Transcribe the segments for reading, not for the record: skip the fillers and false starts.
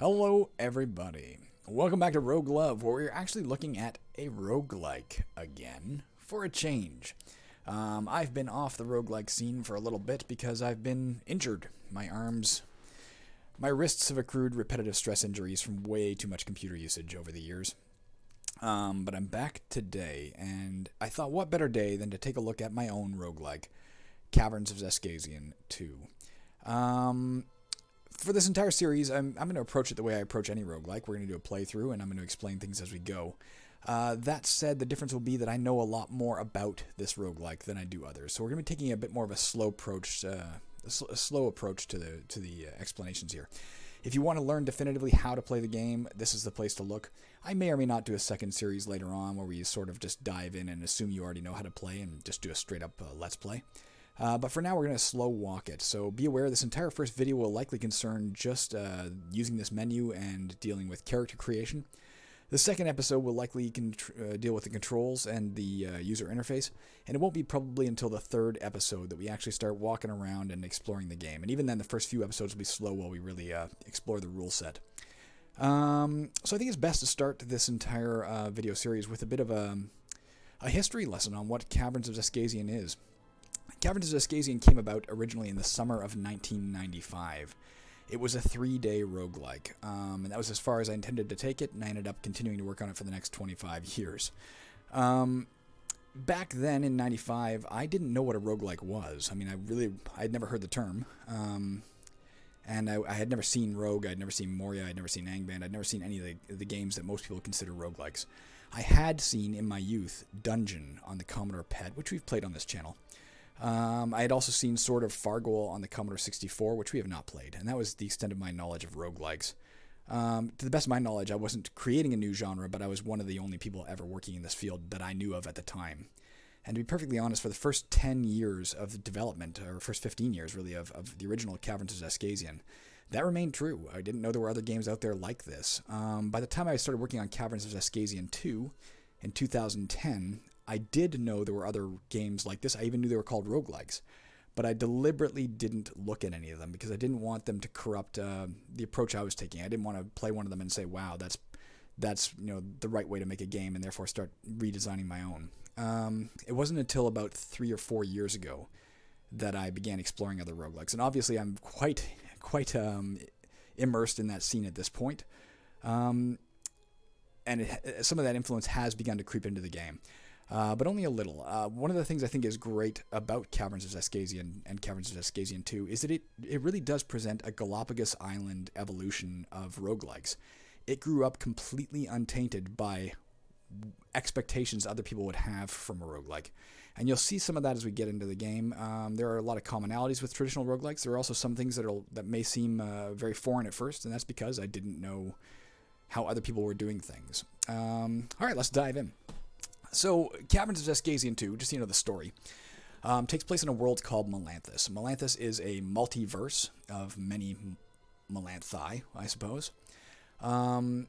Hello, everybody. Welcome back to Rogue Love, where we're actually looking at a roguelike again for a change. I've been off the roguelike scene for a little bit because I've been injured. My wrists have accrued repetitive stress injuries from way too much computer usage over the years. But I'm back today, and I thought what better day than to take a look at my own roguelike, Caverns of Xaskazien 2. For this entire series, I'm going to approach it the way I approach any roguelike. We're going to do a playthrough, and I'm going to explain things as we go. That said, the difference will be that I know a lot more about this roguelike than I do others. So we're going to be taking a bit more of a slow approach, to the explanations here. If you want to learn definitively how to play the game, this is the place to look. I may or may not do a second series later on where we sort of just dive in and assume you already know how to play and just do a straight-up Let's Play. But for now, we're going to slow walk it. So be aware this entire first video will likely concern just using this menu and dealing with character creation. The second episode will likely deal with the controls and the user interface. And it won't be probably until the third episode that we actually start walking around and exploring the game. And even then, the first few episodes will be slow while we really explore the rule set. So I think it's best to start this entire video series with a bit of a history lesson on what Caverns of Xaskazien is. Caverns of Xaskazien came about originally in the summer of 1995. It was a 3-day roguelike, and that was as far as I intended to take it, and I ended up continuing to work on it for the next 25 years. Back then, in 95, I didn't know what a roguelike was. I mean, I'd never heard the term, and I had never seen Rogue, I'd never seen Moria, I'd never seen Angband, I'd never seen any of the games that most people consider roguelikes. I had seen, in my youth, Dungeon on the Commodore PET, which we've played on this channel. I had also seen Sword of Fargol on the Commodore 64, which we have not played, and that was the extent of my knowledge of roguelikes. To the best of my knowledge, I wasn't creating a new genre, but I was one of the only people ever working in this field that I knew of at the time. And to be perfectly honest, for the first 10 years of the development, or first 15 years really, of the original Caverns of Xaskazien, that remained true. I didn't know there were other games out there like this. By the time I started working on Caverns of Xaskazien 2 in 2010, I did know there were other games like this. I even knew they were called roguelikes. But I deliberately didn't look at any of them because I didn't want them to corrupt the approach I was taking. I didn't want to play one of them and say, wow, that's the right way to make a game, and therefore start redesigning my own. It wasn't until about 3 or 4 years ago that I began exploring other roguelikes. And obviously I'm quite immersed in that scene at this point. And some of that influence has begun to creep into the game. But only a little. One of the things I think is great about Caverns of Xaskazien and Caverns of Xaskazien 2 is that it really does present a Galapagos Island evolution of roguelikes. It grew up completely untainted by expectations other people would have from a roguelike. And you'll see some of that as we get into the game. There are a lot of commonalities with traditional roguelikes. There are also some things that may seem very foreign at first, and that's because I didn't know how other people were doing things. All right, let's dive in. So, Caverns of Xaskazien 2, just so you know the story, takes place in a world called Melanthus. Melanthus is a multiverse of many Melanthi, I suppose, all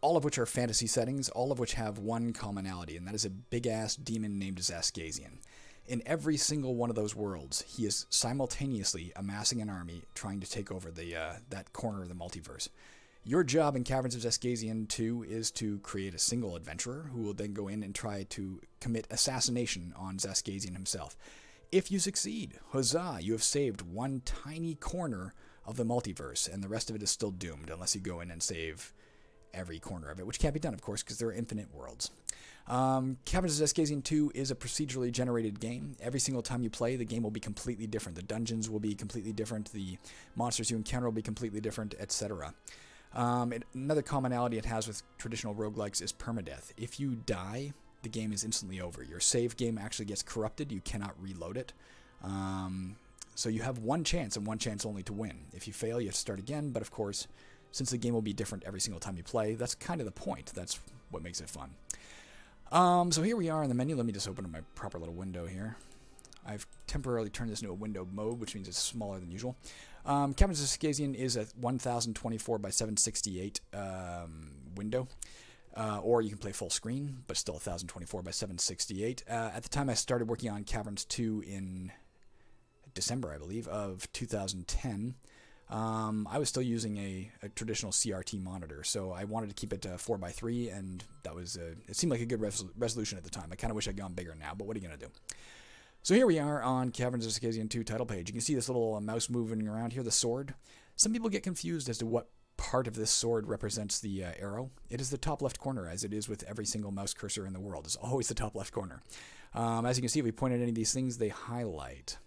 of which are fantasy settings, all of which have one commonality, and that is a big-ass demon named Xaskazien. In every single one of those worlds, he is simultaneously amassing an army trying to take over that corner of the multiverse. Your job in Caverns of Xaskazien 2 is to create a single adventurer who will then go in and try to commit assassination on Xaskazien himself. If you succeed, huzzah, you have saved one tiny corner of the multiverse, and the rest of it is still doomed unless you go in and save every corner of it, which can't be done, of course, because there are infinite worlds. Caverns of Xaskazien 2 is a procedurally generated game. Every single time you play, the game will be completely different. The dungeons will be completely different, the monsters you encounter will be completely different, etc. Another commonality it has with traditional roguelikes is permadeath. If you die, the game is instantly over. Your save game actually gets corrupted. You cannot reload it. So you have one chance, and one chance only to win. If you fail, you have to start again, but of course, since the game will be different every single time you play, that's kind of the point. That's what makes it fun. So here we are in the menu. Let me just open up my proper little window here. I've temporarily turned this into a window mode, which means it's smaller than usual. Caverns of Xaskazien is a 1024 by 768 window, or you can play full screen, but still 1024 by 768. At the time I started working on Caverns 2 in December, I believe, of 2010, I was still using a traditional CRT monitor, so I wanted to keep it 4:3, and that was it seemed like a good resolution at the time. I kind of wish I'd gone bigger now, but what are you going to do? So here we are on Caverns of Xaskazien 2 title page. You can see this little mouse moving around here, the sword. Some people get confused as to what part of this sword represents the arrow. It is the top left corner, as it is with every single mouse cursor in the world. It's always the top left corner. As you can see, if we point at any of these things, they highlight.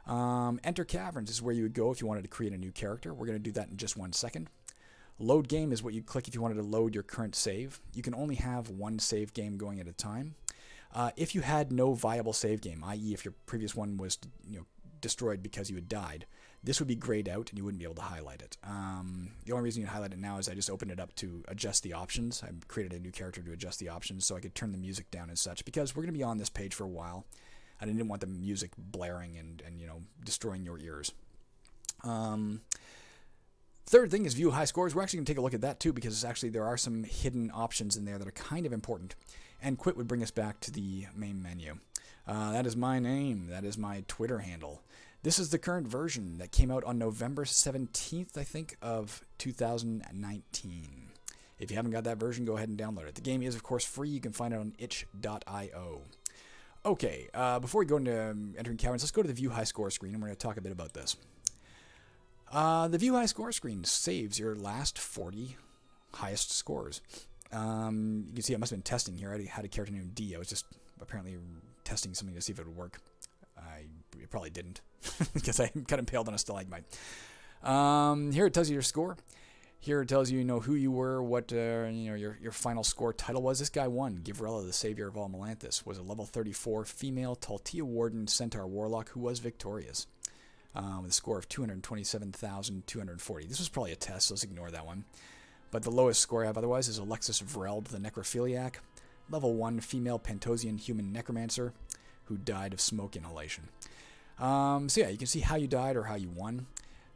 Enter Caverns is where you would go if you wanted to create a new character. We're going to do that in just 1 second. Load game is what you click if you wanted to load your current save. You can only have one save game going at a time. If you had no viable save game, i.e. if your previous one was destroyed because you had died, this would be grayed out and you wouldn't be able to highlight it. The only reason you highlight it now is I just opened it up to adjust the options. I created a new character to adjust the options so I could turn the music down and such, because we're going to be on this page for a while. I didn't want the music blaring and destroying your ears. Third thing is view high scores. We're actually going to take a look at that too, because actually there are some hidden options in there that are kind of important. And quit would bring us back to the main menu. That is my name. That is my Twitter handle. This is the current version that came out on November 17th, I think, of 2019. If you haven't got that version, go ahead and download it. The game is, of course, free. You can find it on itch.io. Okay, before we go into entering Caverns, let's go to the View High Score screen, and we're going to talk a bit about this. The View High Score screen saves your last 40 highest scores. You can see I must have been testing here. I had a character named D. I was just apparently testing something to see if it would work. It probably didn't, because I got impaled on a stalagmite. Here it tells you your score. Here it tells you, who you were, what your final score title was. This guy won. Givrella, the savior of all Melanthus, was a level 34 female Taltia Warden Centaur Warlock who was victorious with a score of 227,240. This was probably a test, so let's ignore that one. But the lowest score I have otherwise is Alexis Vreld, the Necrophiliac, level 1 female Pantosian human necromancer who died of smoke inhalation. So yeah, you can see how you died or how you won.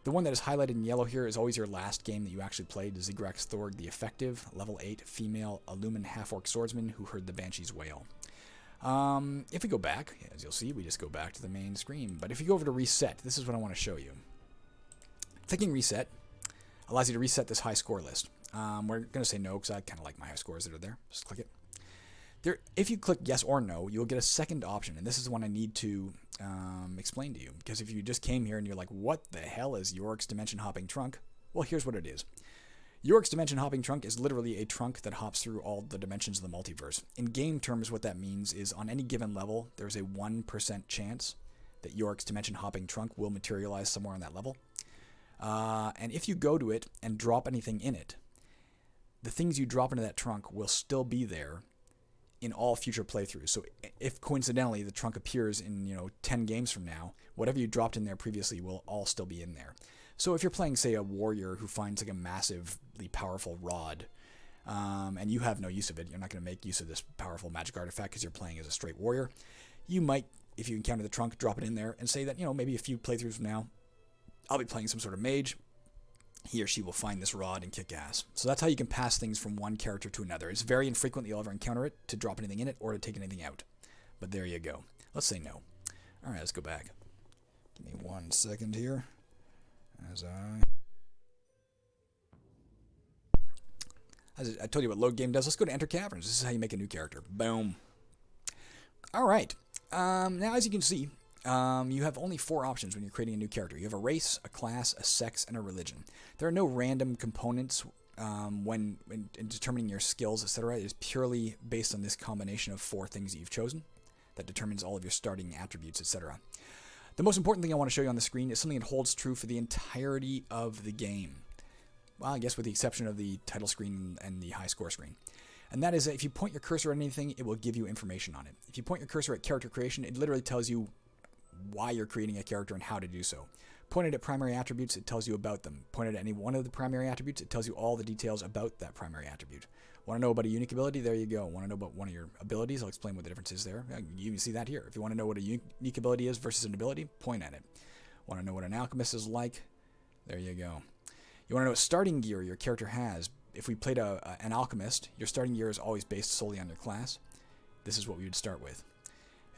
The one that is highlighted in yellow here is always your last game that you actually played. Zigrax Thorg the Effective, level 8 female Illumin half-orc swordsman who heard the Banshee's wail. If we go back, as you'll see, we just go back to the main screen. But if you go over to reset, this is what I want to show you. Clicking reset allows you to reset this high score list. We're going to say no because I kind of like my high scores that are there. Just click it. If you click yes or no, you'll get a second option, and this is the one I need to explain to you, because if you just came here and you're like, what the hell is Yorick's Dimension Hopping Trunk? Well, here's what it is. Yorick's Dimension Hopping Trunk is literally a trunk that hops through all the dimensions of the multiverse. In game terms, what that means is on any given level, there's a 1% chance that Yorick's Dimension Hopping Trunk will materialize somewhere on that level. And if you go to it and drop anything in it, the things you drop into that trunk will still be there in all future playthroughs. So if coincidentally the trunk appears in 10 games from now, whatever you dropped in there previously will all still be in there. So if you're playing, say, a warrior who finds like a massively powerful rod, and you have no use of it, you're not going to make use of this powerful magic artifact because you're playing as a straight warrior, you might, if you encounter the trunk, drop it in there and say that maybe a few playthroughs from now I'll be playing some sort of mage. He or she will find this rod and kick ass. So that's how you can pass things from one character to another. It's very infrequent that you'll ever encounter it to drop anything in it or to take anything out. But there you go. Let's say no. All right, let's go back. Give me 1 second here. As I told you what load game does, let's go to Enter Caverns. This is how you make a new character. Boom. All right. Now, as you can see, you have only 4 options when you're creating a new character. You have a race, a class, a sex, and a religion. There are no random components when in determining your skills, etc. It is purely based on this combination of 4 things that you've chosen that determines all of your starting attributes, etc. The most important thing I want to show you on the screen is something that holds true for the entirety of the game. Well, I guess with the exception of the title screen and the high score screen. And that is that if you point your cursor at anything, it will give you information on it. If you point your cursor at character creation, it literally tells you why you're creating a character and how to do so. Pointed at primary attributes, it tells you about them. Pointed at any one of the primary attributes, it tells you all the details about that primary attribute. Want to know about a unique ability? There you go. Want to know about one of your abilities? I'll explain what the difference is there. You can see that here. If you want to know what a unique ability is versus an ability, point at it. Want to know what an alchemist is like? There you go. You want to know what starting gear your character has? If we played an alchemist, your starting gear is always based solely on your class. This is what we would start with.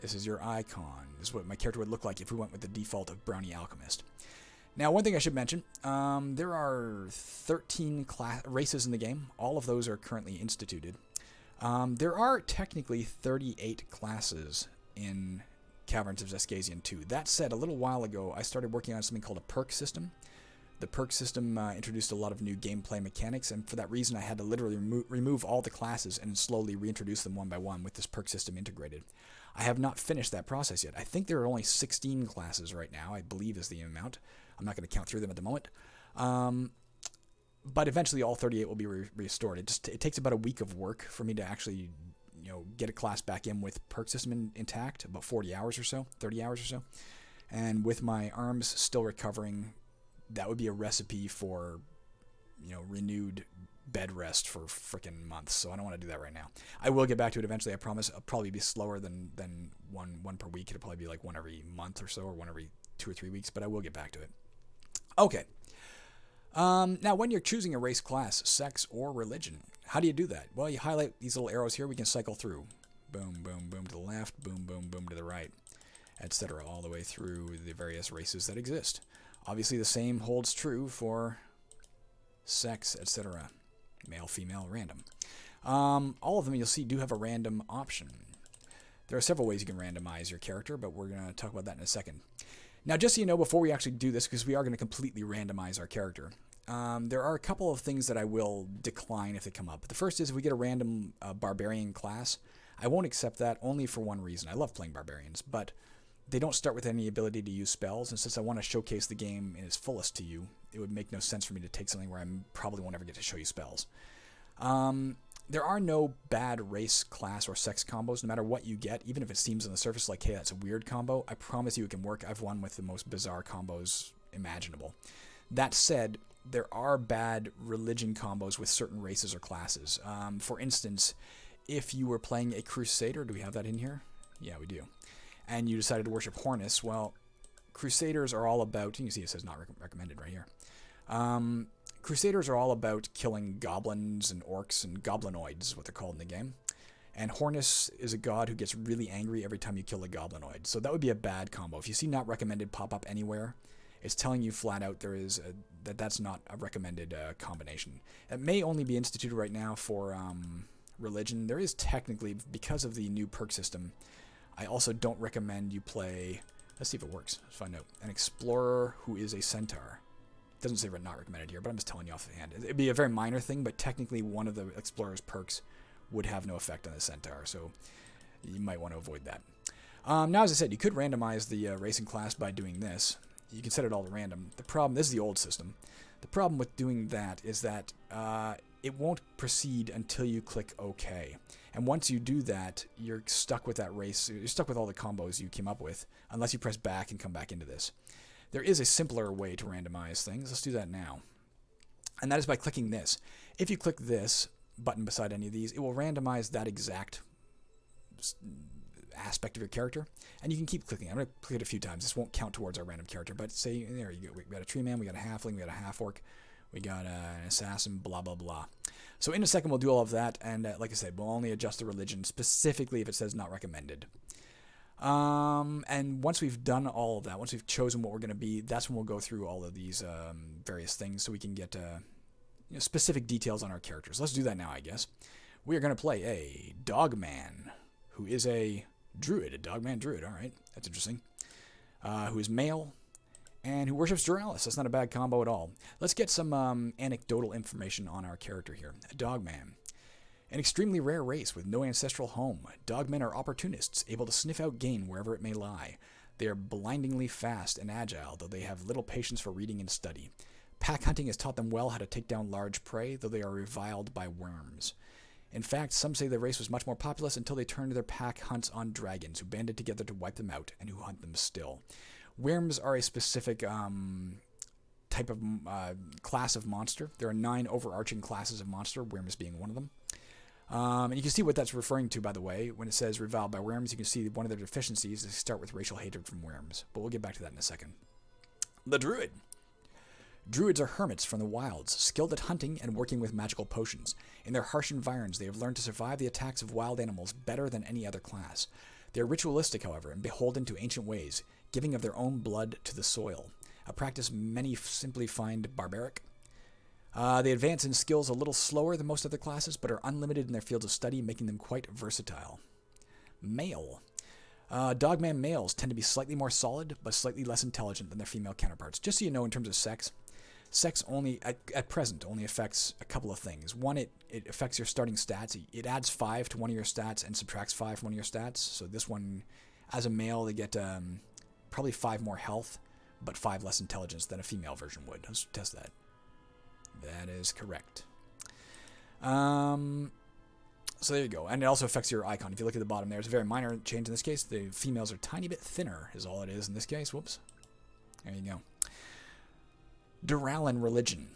This is your icon. This is what my character would look like if we went with the default of Brownie Alchemist. Now, one thing I should mention, there are 13 races in the game. All of those are currently instituted. There are technically 38 classes in Caverns of Xaskazien 2. That said, a little while ago, I started working on something called a perk system. The perk system introduced a lot of new gameplay mechanics, and for that reason, I had to literally remove all the classes and slowly reintroduce them one by one with this perk system integrated. I have not finished that process yet. I think there are only 16 classes right now, I believe is the amount. I'm not going to count through them at the moment. But eventually all 38 will be restored. It takes about a week of work for me to actually get a class back in with perk system intact, about 40 hours or so, 30 hours or so. And with my arms still recovering, that would be a recipe for renewed bed rest for freaking months. So I don't want to do that right now. I will get back to it eventually, I promise. I'll probably be slower than one per week. It'll probably be like one every month or so, or one every 2 or 3 weeks, but I will get back to it. Okay. Now, when you're choosing a race, class, sex, or religion, how do you do that? Well, you highlight these little arrows here. We can cycle through. Boom, boom, boom to the left. Boom, boom, boom to the right, etc. all the way through the various races that exist. Obviously, the same holds true for sex, etc. Male, female, random. All of them, you'll see, do have a random option. There are several ways you can randomize your character, but we're going to talk about that in a second. Now, just so you know, before we actually do this, because we are going to completely randomize our character, there are a couple of things that I will decline if they come up. The first is if we get a random barbarian class, I won't accept that only for one reason. I love playing barbarians, but they don't start with any ability to use spells, and since I want to showcase the game in its fullest to you, it would make no sense for me to take something where I probably won't ever get to show you spells. There are no bad race, class, or sex combos, no matter what you get, even if it seems on the surface like, hey, that's a weird combo. I promise you it can work. I've won with the most bizarre combos imaginable. That said, there are bad religion combos with certain races or classes. For instance, if you were playing a Crusader, do we have that in here? Yeah, we do. And you decided to worship Hornus, well, Crusaders are all about, you can see it says not recommended right here. Crusaders are all about killing goblins and orcs and goblinoids, is what they're called in the game. And Hornus is a god who gets really angry every time you kill a goblinoid. So that would be a bad combo. If you see not recommended pop up anywhere, it's telling you flat out that's not a recommended combination. It may only be instituted right now for religion. There is technically, because of the new perk system, I also don't recommend you play, let's see if it works, let's find out, an explorer who is a centaur. It doesn't say not recommended here, but I'm just telling you off the hand. It'd be a very minor thing, but technically one of the explorer's perks would have no effect on the centaur, so you might want to avoid that. Now, as I said, you could randomize the racing class by doing this. You can set it all to random. The problem, this is the old system. The problem with doing that is that it won't proceed until you click OK. And once you do that, you're stuck with that race. You're stuck with all the combos you came up with, unless you press back and come back into this. There is a simpler way to randomize things. Let's do that now. And that is by clicking this. If you click this button beside any of these, it will randomize that exact aspect of your character. And you can keep clicking. I'm going to click it a few times. This won't count towards our random character, but say, there you go. We got a tree man, we got a halfling, we got a half-orc, we got an assassin, blah, blah, blah. So in a second, we'll do all of that. And like I said, we'll only adjust the religion specifically if it says not recommended. And once we've done all of that, once we've chosen what we're going to be, that's when we'll go through all of these various things so we can get specific details on our characters. Let's do that now, I guess. We are going to play a dogman who is a druid, a dogman druid. All right, that's interesting. Who is male and who worships Duralis. That's not a bad combo at all. Let's get some anecdotal information on our character here. A dogman. An extremely rare race with no ancestral home, dogmen are opportunists, able to sniff out game wherever it may lie. They are blindingly fast and agile, though they have little patience for reading and study. Pack hunting has taught them well how to take down large prey, though they are reviled by worms. In fact, some say the race was much more populous until they turned their pack hunts on dragons, who banded together to wipe them out, and who hunt them still. Worms are a specific type of class of monster. There are 9 overarching classes of monster, worms being one of them. And you can see what that's referring to, by the way. When it says reviled by worms, you can see one of their deficiencies is start with racial hatred from worms. But we'll get back to that in a second. The druid. Druids are hermits from the wilds, skilled at hunting and working with magical potions. In their harsh environs, they have learned to survive the attacks of wild animals better than any other class. They are ritualistic, however, and beholden to ancient ways, giving of their own blood to the soil. A practice many simply find barbaric. They advance in skills a little slower than most other classes, but are unlimited in their fields of study, making them quite versatile. Male. Dogman males tend to be slightly more solid, but slightly less intelligent than their female counterparts. Just so you know, in terms of sex only, at present, only affects a couple of things. One, it affects your starting stats. It adds 5 to one of your stats and subtracts 5 from one of your stats. So this one, as a male, they get probably 5 more health, but 5 less intelligence than a female version would. Let's test that. That is correct. So there you go. And it also affects your icon. If you look at the bottom there, it's a very minor change in this case. The females are a tiny bit thinner is all it is in this case. Whoops. There you go. Duralan religion.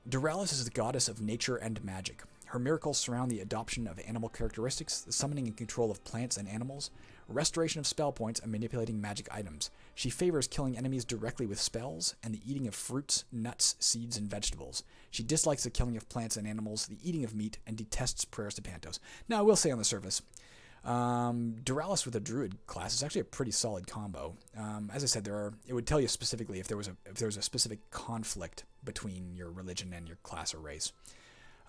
Duralis is the goddess of nature and magic. Her miracles surround the adoption of animal characteristics, the summoning and control of plants and animals, restoration of spell points, and manipulating magic items. She favors killing enemies directly with spells and the eating of fruits, nuts, seeds, and vegetables. She dislikes the killing of plants and animals, the eating of meat, and detests prayers to Pantos. Now, I will say on the surface, Duralis with a druid class is actually a pretty solid combo. As I said, it would tell you specifically if there was a specific conflict between your religion and your class or race.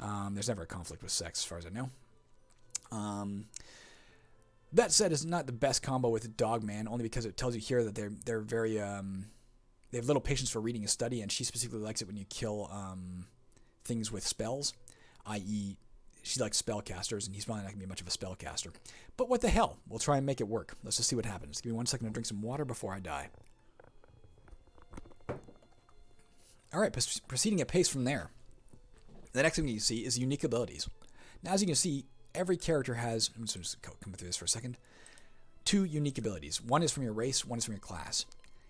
There's never a conflict with sex, as far as I know. That said, it's not the best combo with Dogman, only because it tells you here that they're very they have little patience for reading and study, and she specifically likes it when you kill things with spells, i.e., she likes spellcasters, and he's probably not going to be much of a spellcaster. But what the hell? We'll try and make it work. Let's just see what happens. Give me 1 second to drink some water before I die. All right, proceeding at pace from there. The next thing you see is unique abilities. Now, as you can see, every character has, I'm just coming through this for a second, 2 unique abilities. One is from your race, one is from your class.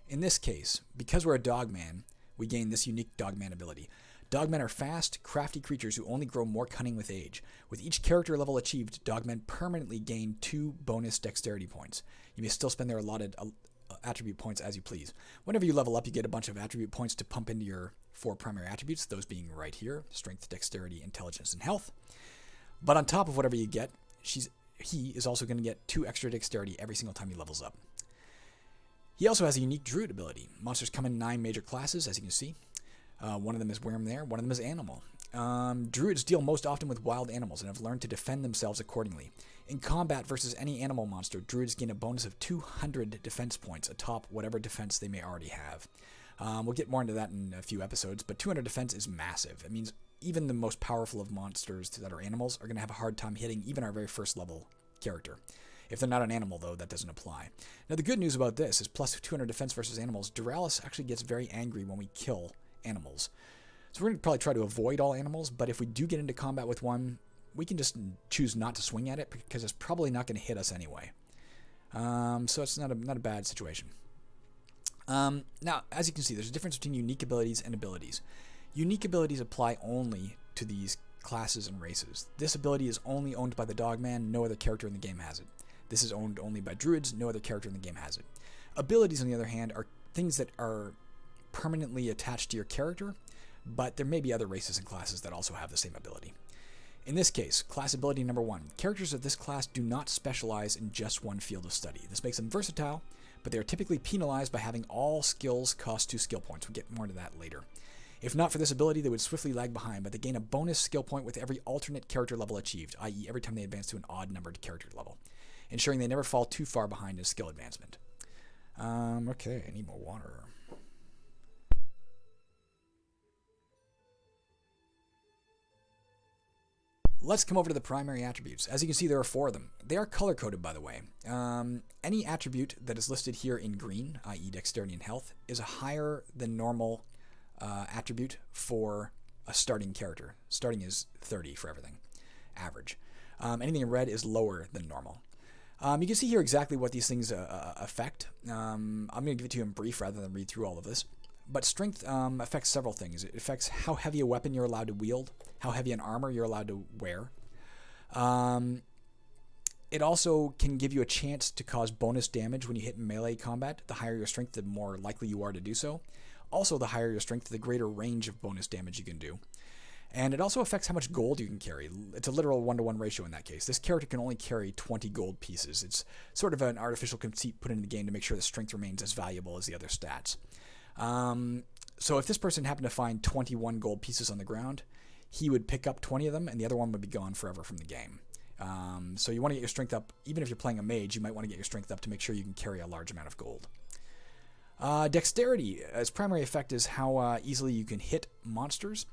In this case, because we're a Dogman, we gain this unique Dogman ability. Dogmen are fast, crafty creatures who only grow more cunning with age. With each character level achieved, Dogmen permanently gain 2 bonus dexterity points. You may still spend their allotted attribute points as you please. Whenever you level up, you get a bunch of attribute points to pump into your 4 primary attributes, those being right here, strength, dexterity, intelligence, and health. But on top of whatever you get, he is also going to get 2 extra dexterity every single time he levels up. He also has a unique druid ability. Monsters come in 9 major classes, as you can see. One of them is Worm there, one of them is Animal. Druids deal most often with wild animals and have learned to defend themselves accordingly. In combat versus any animal monster, Druids gain a bonus of 200 defense points atop whatever defense they may already have. We'll get more into that in a few episodes, but 200 defense is massive. It means even the most powerful of monsters that are animals are going to have a hard time hitting even our very first level character. If they're not an animal, though, that doesn't apply. Now, the good news about this is plus 200 defense versus animals, Duralis actually gets very angry when we kill animals. So we're going to probably try to avoid all animals, but if we do get into combat with one, we can just choose not to swing at it because it's probably not going to hit us anyway. So it's not a bad situation. Now, as you can see, there's a difference between unique abilities and abilities. Unique abilities apply only to these classes and races. This ability is only owned by the Dogman. No other character in the game has it. This is owned only by Druids. No other character in the game has it. Abilities, on the other hand, are things that are permanently attached to your character, but there may be other races and classes that also have the same ability. In this case, class ability number 1. Characters of this class do not specialize in just one field of study. This makes them versatile, but they are typically penalized by having all skills cost 2 skill points. We'll get more into that later. If not for this ability, they would swiftly lag behind, but they gain a bonus skill point with every alternate character level achieved, i.e. every time they advance to an odd-numbered character level, ensuring they never fall too far behind in skill advancement. Okay, I need more water. Let's come over to the primary attributes. As you can see, there are 4 of them. They are color-coded, by the way. Any attribute that is listed here in green, i.e. dexterity and health, is a higher than normal attribute for a starting character. Starting is 30 for everything, average. Anything in red is lower than normal. You can see here exactly what these things affect. I'm going to give it to you in brief rather than read through all of this. But strength affects several things. It affects how heavy a weapon you're allowed to wield, how heavy an armor you're allowed to wear. It also can give you a chance to cause bonus damage when you hit in melee combat. The higher your strength, the more likely you are to do so. Also, the higher your strength, the greater range of bonus damage you can do. And it also affects how much gold you can carry. It's a literal 1-to-1 ratio in that case. This character can only carry 20 gold pieces. It's sort of an artificial conceit put into the game to make sure the strength remains as valuable as the other stats. So if this person happened to find 21 gold pieces on the ground, he would pick up 20 of them, and the other one would be gone forever from the game. So you want to get your strength up. Even if you're playing a mage, you might want to get your strength up to make sure you can carry a large amount of gold. Dexterity, its primary effect is how easily you can hit monsters.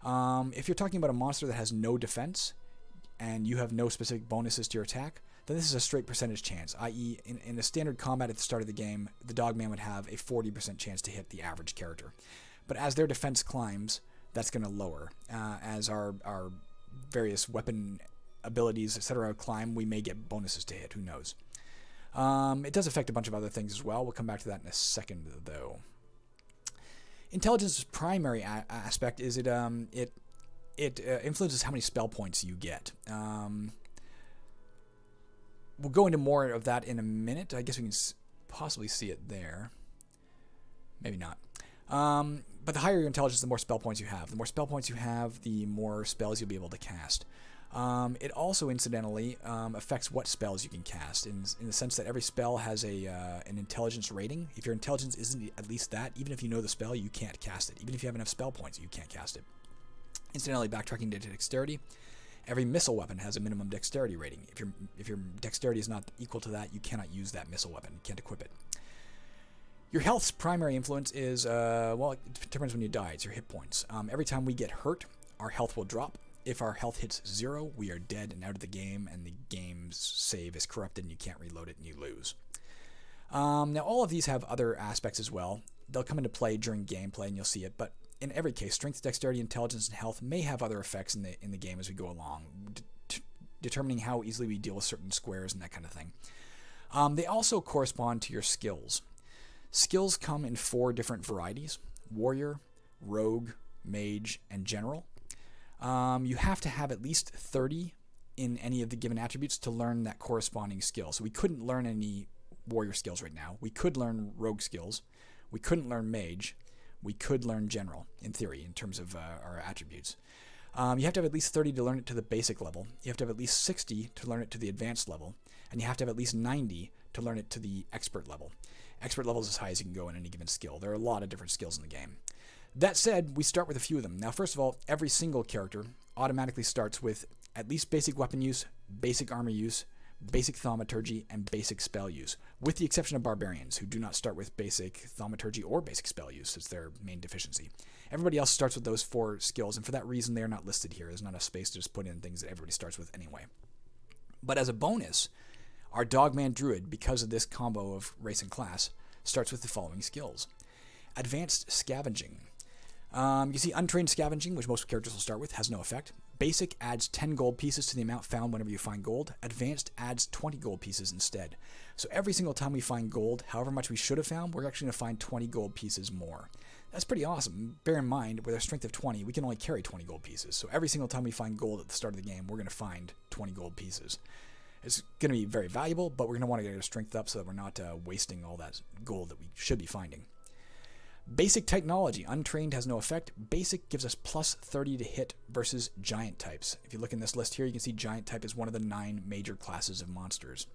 If you're talking about a monster that has no defense, and you have no specific bonuses to your attack, then this is a straight percentage chance, i.e. in a standard combat at the start of the game, the Dogman would have a 40% chance to hit the average character. But as their defense climbs, that's going to lower. As our various weapon abilities, etc. climb, we may get bonuses to hit, who knows. It does affect a bunch of other things as well. We'll come back to that in a second, though. Intelligence's primary aspect is it influences how many spell points you get. We'll go into more of that in a minute. I guess we can possibly see it there. Maybe not. But the higher your intelligence, the more spell points you have. The more spell points you have, the more spells you'll be able to cast. It also, incidentally, affects what spells you can cast, in the sense that every spell has an intelligence rating. If your intelligence isn't at least that, even if you know the spell, you can't cast it. Even if you have enough spell points, you can't cast it. Incidentally, backtracking to dexterity, every missile weapon has a minimum dexterity rating. If your dexterity is not equal to that, you cannot use that missile weapon. You can't equip it. Your health's primary influence is, well, it determines when you die. It's your hit points. Every time we get hurt, our health will drop. If our health hits 0, we are dead and out of the game, and the game's save is corrupted, and you can't reload it, and you lose. Now, all of these have other aspects as well. They'll come into play during gameplay, and you'll see it, but in every case, strength, dexterity, intelligence, and health may have other effects in the game as we go along, determining how easily we deal with certain squares and that kind of thing. They also correspond to your skills. Skills come in 4 different varieties: warrior, rogue, mage, and general. You have to have at least 30 in any of the given attributes to learn that corresponding skill. So we couldn't learn any warrior skills right now. We could learn rogue skills. We couldn't learn mage. We could learn general, in theory, in terms of our attributes. You have to have at least 30 to learn it to the basic level. You have to have at least 60 to learn it to the advanced level. And you have to have at least 90 to learn it to the expert level. Expert level is as high as you can go in any given skill. There are a lot of different skills in the game. That said, we start with a few of them. Now, first of all, every single character automatically starts with at least basic weapon use, basic armor use, basic thaumaturgy, and basic spell use, with the exception of barbarians, who do not start with basic thaumaturgy or basic spell use. It's their main deficiency. Everybody else starts with those 4 skills, and for that reason, they are not listed here. There's not a space to just put in things that everybody starts with anyway. But as a bonus, our Dogman Druid, because of this combo of race and class, starts with the following skills. Advanced Scavenging. You see, Untrained Scavenging, which most characters will start with, has no effect. Basic adds 10 gold pieces to the amount found whenever you find gold. Advanced adds 20 gold pieces instead. So every single time we find gold, however much we should have found, we're actually going to find 20 gold pieces more. That's pretty awesome. Bear in mind, with our strength of 20, we can only carry 20 gold pieces. So every single time we find gold at the start of the game, we're going to find 20 gold pieces. It's going to be very valuable, but we're going to want to get our strength up so that we're not wasting all that gold that we should be finding. Basic Technology. Untrained has no effect. Basic gives us plus 30 to hit versus Giant types. If you look in this list here, you can see Giant type is one of the 9 major classes of monsters.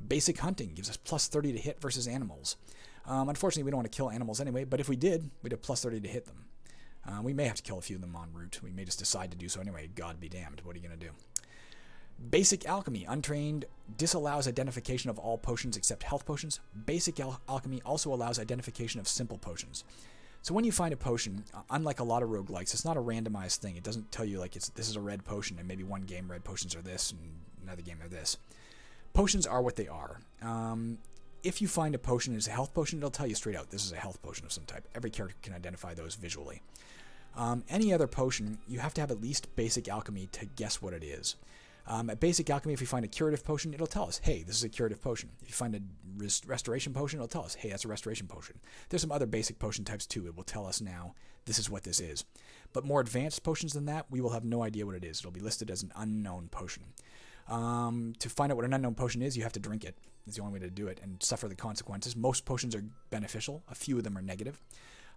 Basic Hunting gives us plus 30 to hit versus animals. Unfortunately, we don't want to kill animals anyway, but if we did, we'd have plus 30 to hit them. We may have to kill a few of them en route. We may just decide to do so anyway. God be damned. What are you going to do? Basic Alchemy. Untrained disallows identification of all potions except health potions. Basic Alchemy also allows identification of simple potions. So when you find a potion, unlike a lot of roguelikes, it's not a randomized thing. It doesn't tell you like this is a red potion and maybe one game red potions are this and another game are this. Potions are what they are. If you find a potion as a health potion, it'll tell you straight out this is a health potion of some type. Every character can identify those visually. Any other potion, you have to have at least Basic Alchemy to guess what it is. At Basic Alchemy, if you find a curative potion, it'll tell us, hey, this is a curative potion. If you find a restoration potion, it'll tell us, hey, that's a restoration potion. There's some other basic potion types too. It will tell us now, this is what this is. But more advanced potions than that, we will have no idea what it is. It'll be listed as an unknown potion. To find out what an unknown potion is, you have to drink it. It's the only way to do it and suffer the consequences. Most potions are beneficial. A few of them are negative.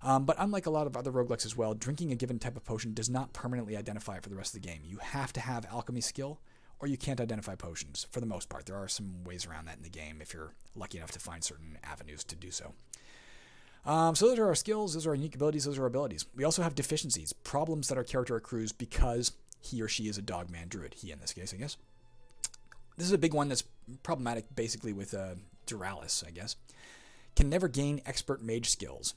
But unlike a lot of other roguelikes as well, drinking a given type of potion does not permanently identify it for the rest of the game. You have to have alchemy skill, or you can't identify potions, for the most part. There are some ways around that in the game if you're lucky enough to find certain avenues to do so. So those are our skills, those are our unique abilities, those are our abilities. We also have deficiencies, problems that our character accrues because he or she is a dogman druid. He in this case, I guess. This is a big one that's problematic basically with Duralis, I guess. Can never gain expert mage skills.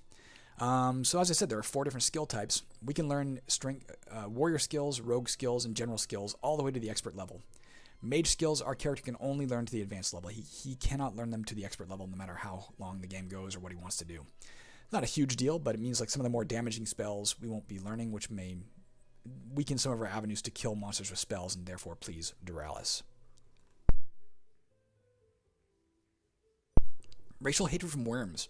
So as I said, there are 4 different skill types. We can learn strength, warrior skills, rogue skills, and general skills all the way to the expert level. Mage skills, our character can only learn to the advanced level. He cannot learn them to the expert level no matter how long the game goes or what he wants to do. Not a huge deal, but it means like some of the more damaging spells we won't be learning, which may weaken some of our avenues to kill monsters with spells, and therefore please Duralis. Racial hatred from worms.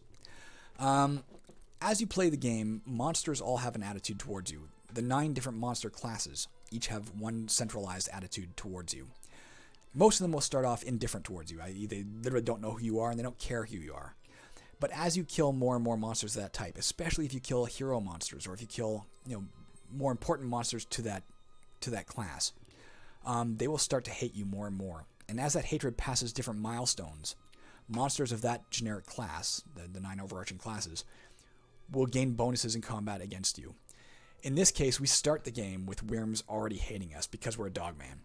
As you play the game, monsters all have an attitude towards you. The 9 different monster classes each have one centralized attitude towards you. Most of them will start off indifferent towards you, i.e. they literally don't know who you are and they don't care who you are. But as you kill more and more monsters of that type, especially if you kill hero monsters or if you kill more important monsters to that class, they will start to hate you more and more. And as that hatred passes different milestones, monsters of that generic class, the 9 overarching classes, will gain bonuses in combat against you. In this case, we start the game with Wyrms already hating us because we're a dogman,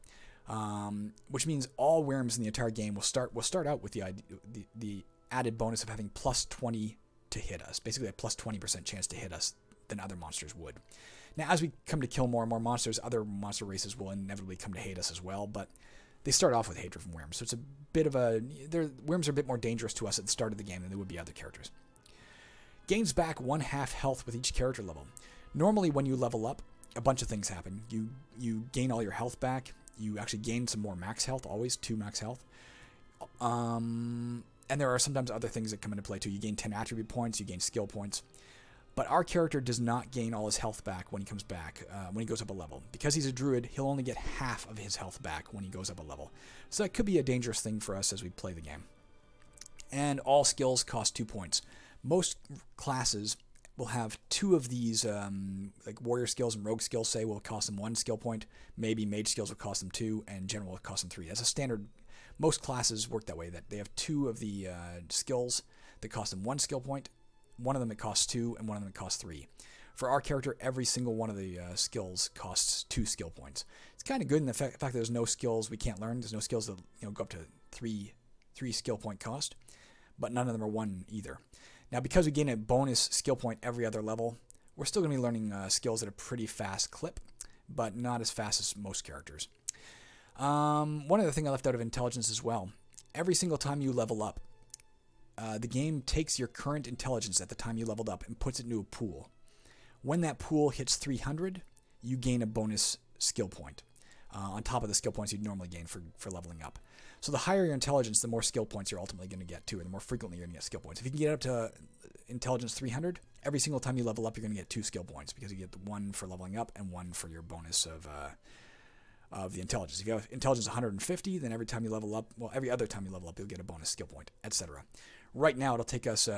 which means all Wyrms in the entire game will start out with the added bonus of having plus 20 to hit us, basically a plus 20% chance to hit us than other monsters would. Now, as we come to kill more and more monsters, other monster races will inevitably come to hate us as well, but they start off with hatred from Wyrms, so it's a bit of Wyrms are a bit more dangerous to us at the start of the game than they would be other characters. Gains back 1/2 health with each character level. Normally, when you level up, a bunch of things happen. You gain all your health back. You actually gain some more max health, always 2 max health. And there are sometimes other things that come into play too. You gain 10 attribute points, you gain skill points. But our character does not gain all his health back when he comes back, when he goes up a level. Because he's a druid, he'll only get half of his health back when he goes up a level. So that could be a dangerous thing for us as we play the game. And all skills cost 2 points. Most classes will have 2 of these, like warrior skills and rogue skills, say, will cost them 1 skill point. Maybe mage skills will cost them 2, and general will cost them 3. That's a standard. Most classes work that way, that they have 2 of the skills that cost them 1 skill point, one of them it costs 2, and one of them it costs 3. For our character, every single one of the skills costs 2 skill points. It's kind of good in the fact that there's no skills we can't learn. There's no skills that go up to 3 skill point cost, but none of them are 1 either. Now, because we gain a bonus skill point every other level, we're still going to be learning skills at a pretty fast clip, but not as fast as most characters. One other thing I left out of intelligence as well. Every single time you level up, the game takes your current intelligence at the time you leveled up and puts it into a pool. When that pool hits 300, you gain a bonus skill point on top of the skill points you'd normally gain for leveling up. So the higher your intelligence, the more skill points you're ultimately going to get too, and the more frequently you're going to get skill points. If you can get up to intelligence 300, every single time you level up, you're going to get 2 skill points because you get 1 for leveling up and 1 for your bonus of the intelligence. If you have intelligence 150, then every time you level up, every other time you level up, you'll get a bonus skill point, etc. Right now, it'll take us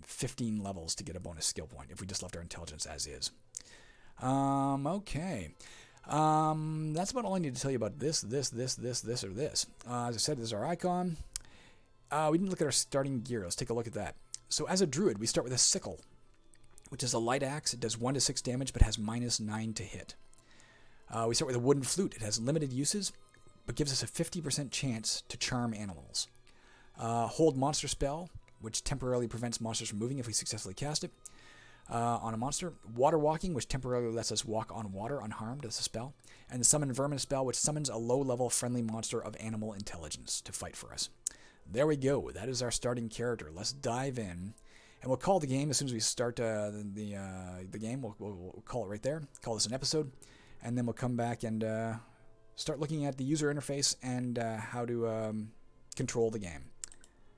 15 levels to get a bonus skill point if we just left our intelligence as is. Okay. That's about all I need to tell you about this, or this. As I said, this is our icon. We didn't look at our starting gear. Let's take a look at that. So as a druid, we start with a sickle, which is a light axe. It does 1 to 6 damage, but has -9 to hit. We start with a wooden flute. It has limited uses, but gives us a 50% chance to charm animals. Hold monster spell, which temporarily prevents monsters from moving if we successfully cast it on a monster. Water walking, which temporarily lets us walk on water unharmed. That's a spell. And the summon vermin spell, which summons a low-level friendly monster of animal intelligence to fight for us. There we go. That is our starting character. Let's dive in. And we'll call the game as soon as we start the game. We'll call it right there. Call this an episode. And then we'll come back and start looking at the user interface and how to control the game.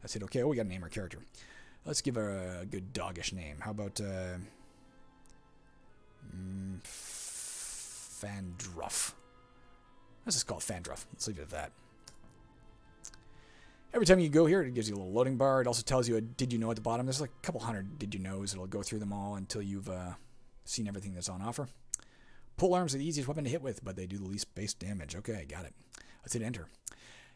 That's it. Okay, we got to name our character. Let's give her a good doggish name. How about Fandruff? Let's just call it Fandruff. Let's leave it at that. Every time you go here, it gives you a little loading bar. It also tells you a did you know at the bottom. There's like a couple hundred did you knows. It'll go through them all until you've seen everything that's on offer. Pole arms are the easiest weapon to hit with, but they do the least base damage. Okay, got it. Let's hit enter.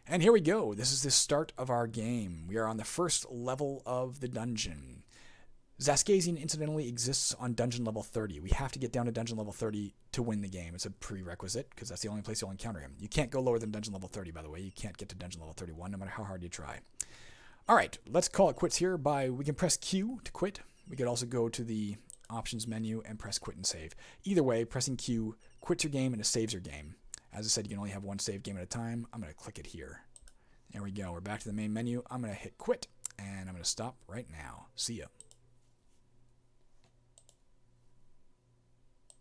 And here we go. This is the start of our game. We are on the first level of the dungeon. Xaskazien, incidentally, exists on dungeon level 30. We have to get down to dungeon level 30 to win the game. It's a prerequisite, because that's the only place you'll encounter him. You can't go lower than dungeon level 30, by the way. You can't get to dungeon level 31, no matter how hard you try. All right, let's call it quits here we can press Q to quit. We could also go to the options menu and press quit and save. Either way, pressing Q quits your game and it saves your game. As I said, you can only have one save game at a time. I'm going to click it here. There we go. We're back to the main menu. I'm going to hit quit, and I'm going to stop right now. See ya.